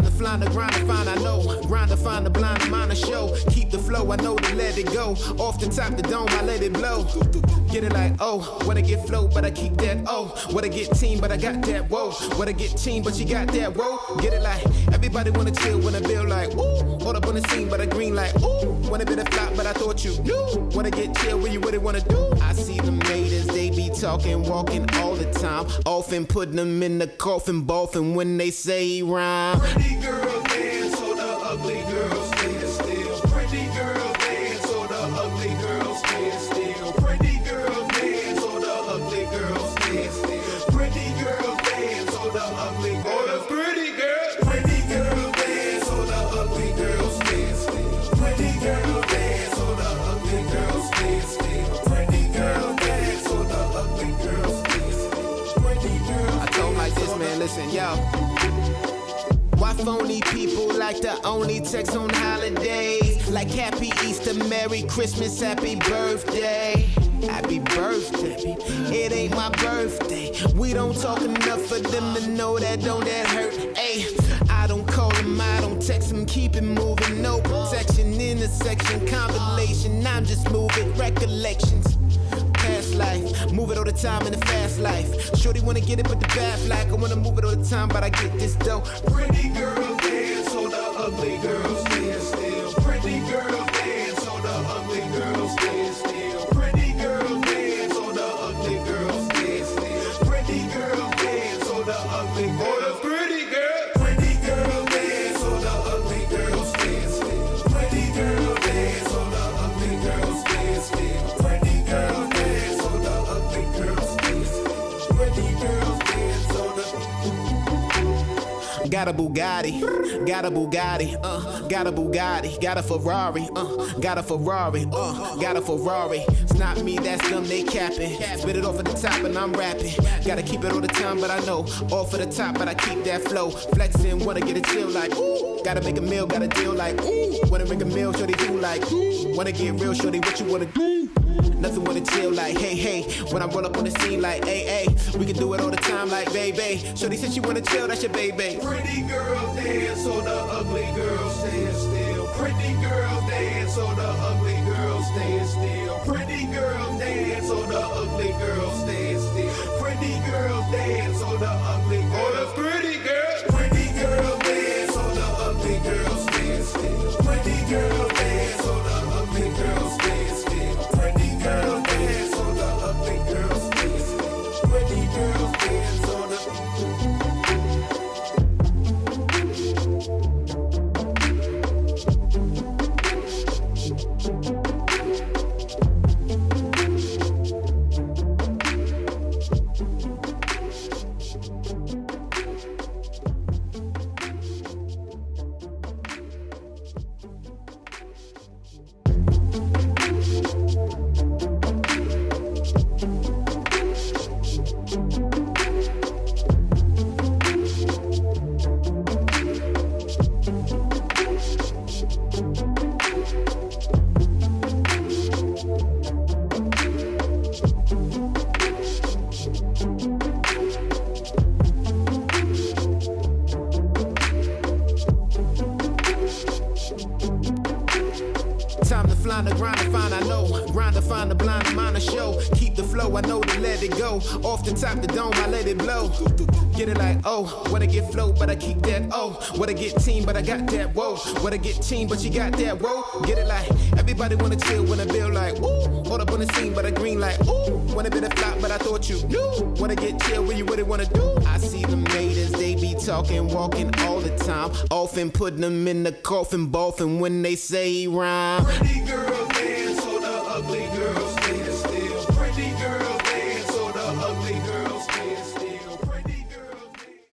Time to fly the grind to find I know. Grind to find the blind mind to show. Keep the flow, I know to let it go. Off the top the dome, I let it blow. Get it like, oh, wanna get flow, but I keep that, oh. Wanna get team, but I got that, whoa. Wanna get team, but she got that, whoa. Get it like, everybody wanna chill when I build like, ooh. Hold up on the scene, but I green like, ooh. Wanna be the flop, but I thought you knew. Wanna get chill, where you really wanna do? I see them haters, they be talking, walking all the time. Often putting them in the coffin, boffin' when they say rhyme. Pretty girl dance, so the ugly girls stand still. Pretty girl dance, so the ugly girls stand still. Pretty girl dance, so the ugly girls stand still. Pretty girl dance, so the ugly girls. Oh, the pretty girl. Pretty girl dance, so the ugly girls stand still. Pretty girl dance, so the ugly girls stand still. Pretty girl dance, so the ugly girls stand still. Pretty girl. I told like this, man, listen, yo. Why phony people like to only text on holidays? Like happy Easter, Merry Christmas, happy birthday. Happy birthday, it ain't my birthday. We don't talk enough for them to know that don't that hurt. Ayy, I don't call them, I don't text them, keep it moving. No protection, intersection, compilation. I'm just moving recollections. Past life, move it all the time in the fast life. Shorty wanna get it, but the bad flag. I wanna move it all the time, but I get this dope. Pretty girl dance, so the ugly girls stand still. Pretty girl dance, so the ugly girls stand still. Pretty girl dance, so the ugly girls stand still. Pretty girl dance, so the ugly girls. Oh, the pretty girl. Pretty girl dance, so the ugly girls stand still. Pretty girl dance, so the ugly girls stand still. Pretty girl dance, so the ugly girls stand still. Pretty girls dance, so the. Got a Bugatti, got a Bugatti, got a Bugatti, got a Ferrari, got a Ferrari, got a Ferrari. It's not me, that's them, they capping. Spit it off at the top and I'm rapping. Gotta keep it all the time, but I know off at the top, but I keep that flow. Flexing, wanna get a chill like, ooh. Gotta make a meal, gotta deal like, ooh. Wanna make a meal, shorty do like, ooh. Wanna get real, shorty, what you wanna do? Nothing wanna chill like, hey, hey. When I roll up on the scene like, hey, hey. We can do it all the time like, baby. Shorty said she wanna chill, that's your baby. Pretty girl dance, so the ugly girls stand still. Pretty girl dance, so the ugly girls stand still. Pretty girl dance, so the ugly girls stand still. Pretty girl dance, so the ugly girls. Oh, the pretty girl. Pretty girl dance, so the ugly girls stand still. Pretty girl dance, so the ugly girls stand still. Pretty girl dance, so the ugly girls stand still. Pretty girl dance, so the. Time to fly the grind to find I know. Grind to find the blind mind to show. Keep the flow, I know to let it go. Off the top the dome, I let it blow. Get it like, oh, wanna get flow, but I keep that, oh. Wanna get team, but I got that, whoa. Wanna get team, but she got that, whoa. Get it like, everybody wanna chill when I build like, ooh. Hold up on the scene, but I green like, ooh. Wanna be the flop, but I thought you knew. Wanna get chill, where you really wanna do? I see them haters, they be talking, walking all the time. Often putting them in the coffin, boffin' when they say rhyme. Pretty girl